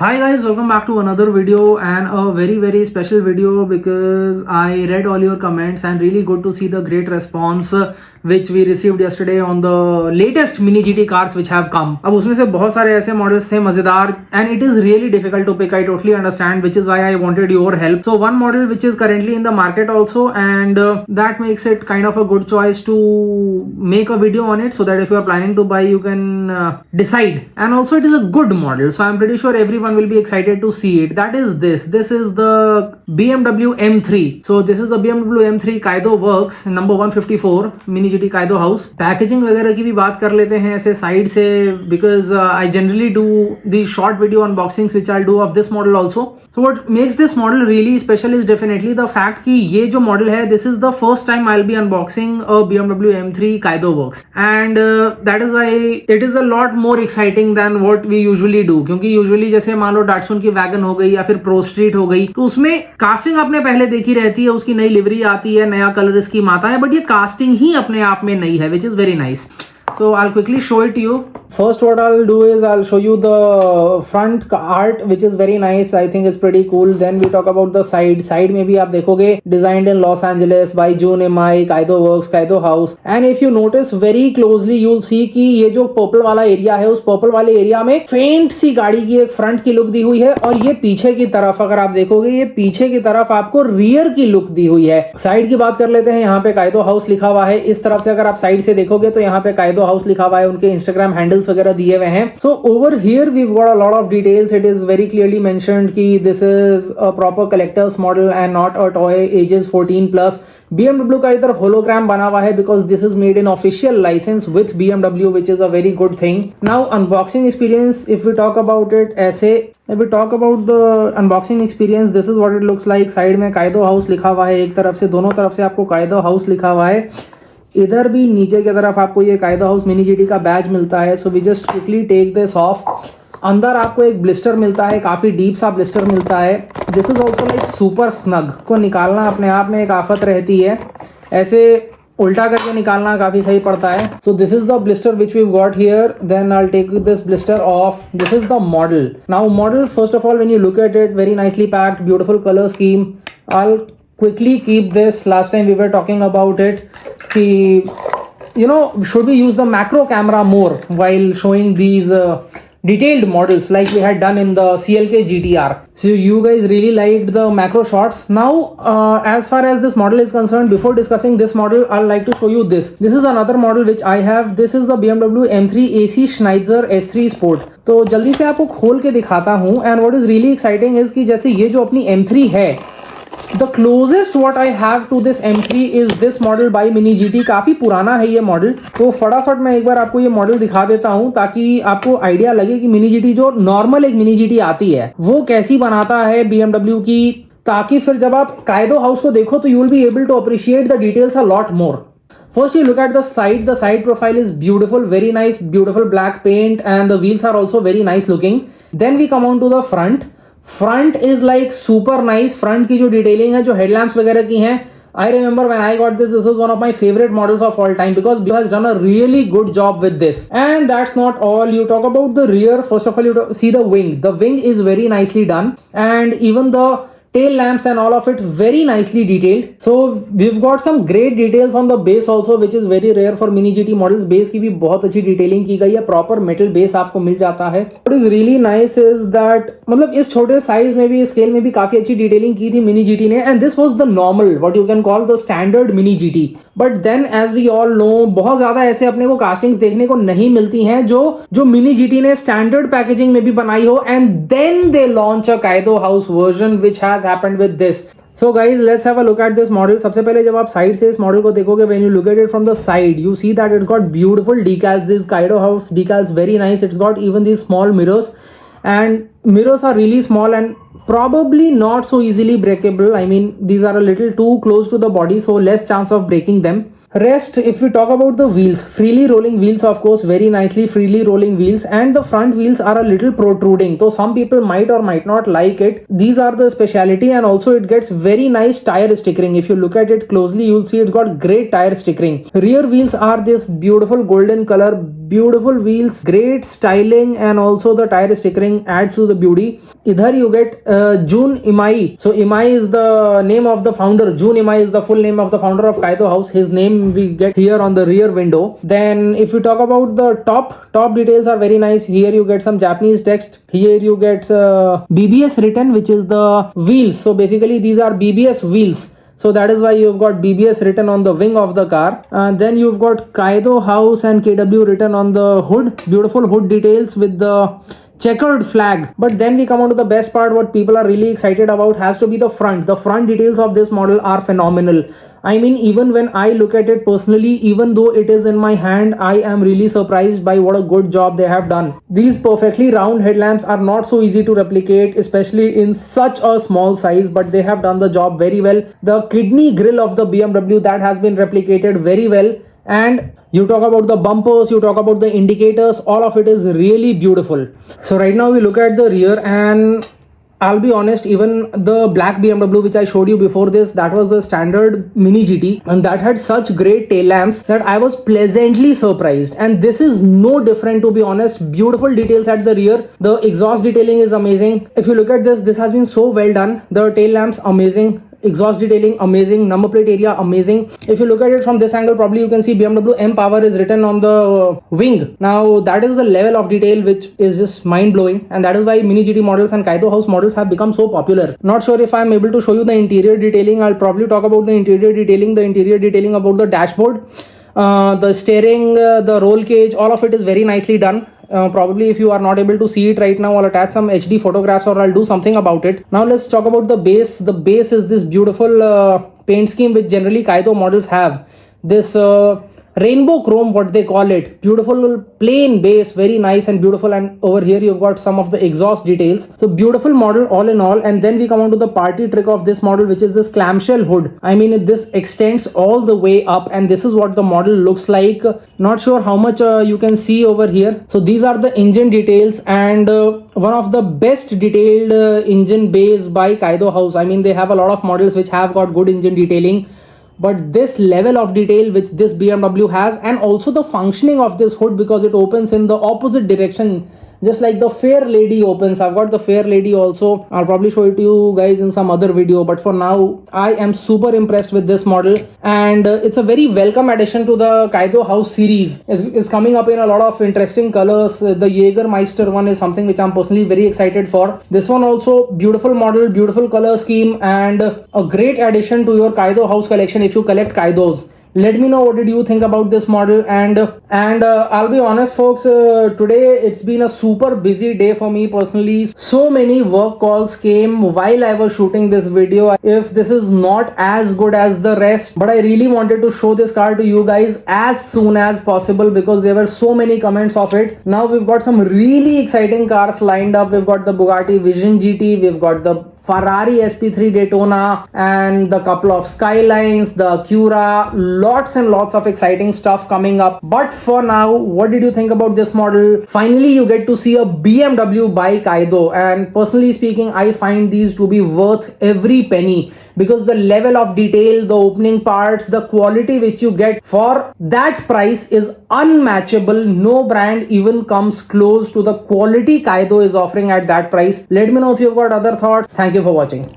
Hi guys, welcome back to another video and a very special video because I read all your comments and really good to see the great response which we received yesterday on the latest mini GT cars which have come. अब उसमें से बहुत सारे ऐसे models थे मजेदार and it is really difficult to pick. I totally understand, which is why I wanted your help. So one model which is currently in the market also, and that makes it kind of a good choice to make a video on it so that if you are planning to buy you can decide. And also it is a good model, so I'm pretty sure everyone will be excited to see it. That is this is the BMW M3. So this is the BMW M3 Kaido Works number 154 mini GT Kaido House. Packaging वगैरह की भी बात कर लेते हैं ऐसे side से, because I generally do these short video unboxings which I'll do of this model also. So what makes this model really special is definitely the fact कि ये जो model है, this is the first time I'll be unboxing a BMW M3 Kaido Works, and that is why it is a lot more exciting than what we usually do. क्योंकि usually जैसे मान लो Datsun की wagon हो गई या फिर pro street हो गई, तो उसमें कास्टिंग आपने पहले देखी रहती है, उसकी नई लिवरी आती है, नया कलर स्कीम आता है, बट ये कास्टिंग ही अपने आप में नई है, which is very nice. So I'll quickly show it to you. First what I'll do is I'll show you the front art which is very nice. I think it's pretty cool. Then we talk about the side. Side में भी आप देखोगे designed in Los Angeles by Jun MI, Kaido Works, Kaido House. And if you notice very closely you'll see कि ये जो purple वाला area है, उस पर्पल वाले एरिया में फेंट सी गाड़ी की एक फ्रंट की लुक दी हुई है, और ये पीछे की तरफ अगर आप देखोगे ये पीछे की तरफ आपको रियर की लुक दी हुई है. साइड की बात कर लेते हैं. यहाँ पे काइदो हाउस लिखा हुआ है. इस तरफ से अगर आप साइड से देखोगे तो यहाँ पे काइदो हाउस लिखा हुआ है, उनके इंस्टाग्राम हैंडल्स वगैरह दिए हुए हैं. So over here we got a lot of details. It is very clearly mentioned कि this is a proper collectors model and not a toy, ages 14+. BMW का इधर होलोग्राम बना हुआ है because this is made in official licence with BMW, which is a very good thing. Now unboxing experience, if we talk about it ऐसे, if we talk about the unboxing experience, this is what it looks like. Side में काइदो house लिखा हुआ है, एक तरफ से, दोनों तरफ से आपको काइदो हाउस लिखा हुआ है. इधर भी नीचे की तरफ आपको ये काइदो हाउस मिनी जीटी का बैज मिलता है. So we just quickly take this off. अंदर आपको एक ब्लिस्टर मिलता है, काफी डीप सा ब्लिस्टर मिलता है. This is also like super snug. को निकालना अपने आप में एक आफत रहती है, ऐसे उल्टा करके निकालना काफी सही पड़ता है. So this is the blister which we got here. Then I will take this blister off. This is the model. Now model, first of all when you look at it, very nicely packed, beautiful colour scheme. I quickly keep this. Last time we were talking about it, you know, should we use the macro camera more while showing these detailed models like we had done in the CLK GTR. So you guys really liked the macro shots. Now as far as this model is concerned, before discussing this model, I'd like to show you this. This is another model which I have. This is the BMW M3 AC Schneider S3 Sport. तो जल्दी से आपको खोल के दिखाता हूँ. And what is really exciting is कि जैसे ये जो अपनी M3 है, The closest what I have to this M3 is this model by Mini GT. काफी पुराना है ये मॉडल, तो फटाफट मैं एक बार आपको ये मॉडल दिखा देता हूँ ताकि आपको आइडिया लगे कि मिनी जीटी जो नॉर्मल एक मिनी जीटी आती है वो कैसी बनाता है BMW की, ताकि फिर जब आप काइदो हाउस को देखो तो you will be able to appreciate the details a lot more. First you look at the side. The side profile is beautiful, very nice, beautiful black paint, and the wheels are also very nice looking. Then we come on to the front. Front is like super nice. Front की जो detailing है, जो headlamps वगैरह की हैं, I remember when I got this was one of my favorite models of all time because BMW has done a really good job with this. And that's not all. You talk about the rear. First of all, you see the wing. The wing is very nicely done, and even the tail lamps and all of it very nicely detailed. So we've got some great details on the base also, which is very rare for mini GT models. Base की भी बहुत अच्छी detailing की गई है, proper metal base आपको मिल जाता है. What is really nice is that मतलब इस छोटे साइज में भी, स्केल में भी काफी अच्छी डिटेलिंग की थी मिनी GT ने, and this was the normal, what you can call the standard mini GT. But then as we all know, बहुत ज्यादा ऐसे अपने को कास्टिंग्स देखने को नहीं मिलती हैं जो मिनी GT ने स्टैंडर्ड पैकेजिंग में भी बनाई हो, and then they launch a Kaido House version which has happened with this. So guys, let's have a look at this model. सबसे पहले जब आप साइड से इस मॉडल को देखोगे, when you look at it from the side, you see that it's got beautiful decals. These Kaido House decals very nice. It's got even these small mirrors, and mirrors are really small and probably not so easily breakable. I mean, these are a little too close to the body, so less chance of breaking them. Rest, if we talk about the wheels, freely rolling wheels, of course, very nicely freely rolling wheels, and the front wheels are a little protruding, so some people might or might not like it. These are the speciality, and also it gets very nice tire stickering. If you look at it closely, you'll see it's got great tire stickering. Rear wheels are this beautiful golden color, beautiful wheels, great styling, and also the tire stickering adds to the beauty. Idhar you get Jun Imai. So Imai is the name of the founder. Jun Imai is the full name of the founder of Kaido House. His name we get here on the rear window. Then if you talk about the top details are very nice. Here you get some Japanese text. Here you get BBS written, which is the wheels. So basically these are BBS wheels. So that is why you've got BBS written on the wing of the car. Then you've got Kaido House and KW written on the hood. Beautiful hood details with the checkered flag. But then we come on to the best part. What people are really excited about has to be the front. The front details of this model are phenomenal. I mean, even when I look at it personally, even though it is in my hand, I am really surprised by what a good job they have done. These perfectly round headlamps are not so easy to replicate, especially in such a small size, but they have done the job very well. The kidney grille of the BMW, that has been replicated very well. And you talk about the bumpers, you talk about the indicators, all of it is really beautiful. So right now we look at the rear, and I'll be honest, even the black BMW which I showed you before this, that was the standard Mini GT, and that had such great tail lamps that I was pleasantly surprised. And this is no different, to be honest. Beautiful details at the rear. The exhaust detailing is amazing. If you look at this has been so well done. The tail lamps amazing. Exhaust detailing amazing, number plate area amazing. If you look at it from this angle, probably you can see BMW M Power is written on the wing. Now that is the level of detail which is just mind-blowing, and that is why Mini GT models and Kaido House models have become so popular. Not sure if I am able to show you the interior detailing. I'll probably talk about the interior detailing about the dashboard, the steering, the roll cage, all of it is very nicely done. Probably if you are not able to see it right now, I'll attach some HD photographs or I'll do something about it. Now let's talk about the base. The base is this beautiful paint scheme which generally Kaido models have. This rainbow chrome, what they call it. Beautiful plain base, very nice and beautiful. And over here you've got some of the exhaust details. So beautiful model all in all. And then we come on to the party trick of this model, which is this clamshell hood. I mean, this extends all the way up, and this is what the model looks like. Not sure how much you can see over here. So these are the engine details, and one of the best detailed engine bays by Kaido House. I mean, they have a lot of models which have got good engine detailing, but this level of detail which this BMW has, and also the functioning of this hood, because it opens in the opposite direction just like the Fair Lady opens. I've got the Fair Lady also. I'll probably show it to you guys in some other video, but for now I am super impressed with this model, and it's a very welcome addition to the Kaido House series. Is coming up in a lot of interesting colors. The Jägermeister one is something which I'm personally very excited for. This one also beautiful model, beautiful color scheme, and a great addition to your Kaido House collection if you collect Kaidos. Let me know what did you think about this model, and I'll be honest folks, today it's been a super busy day for me personally. So many work calls came while I was shooting this video. If this is not as good as the rest, but I really wanted to show this car to you guys as soon as possible because there were so many comments of it. Now we've got some really exciting cars lined up. We've got the Bugatti Vision GT, we've got the Ferrari SP3 Daytona, and the couple of Skylines, the Acura, lots and lots of exciting stuff coming up. But for now, what did you think about this model? Finally, you get to see a BMW by Kaido, and personally speaking, I find these to be worth every penny because the level of detail, the opening parts, the quality which you get for that price is unmatchable. No brand even comes close to the quality Kaido is offering at that price. Let me know if you've got other thoughts. Thank you for watching.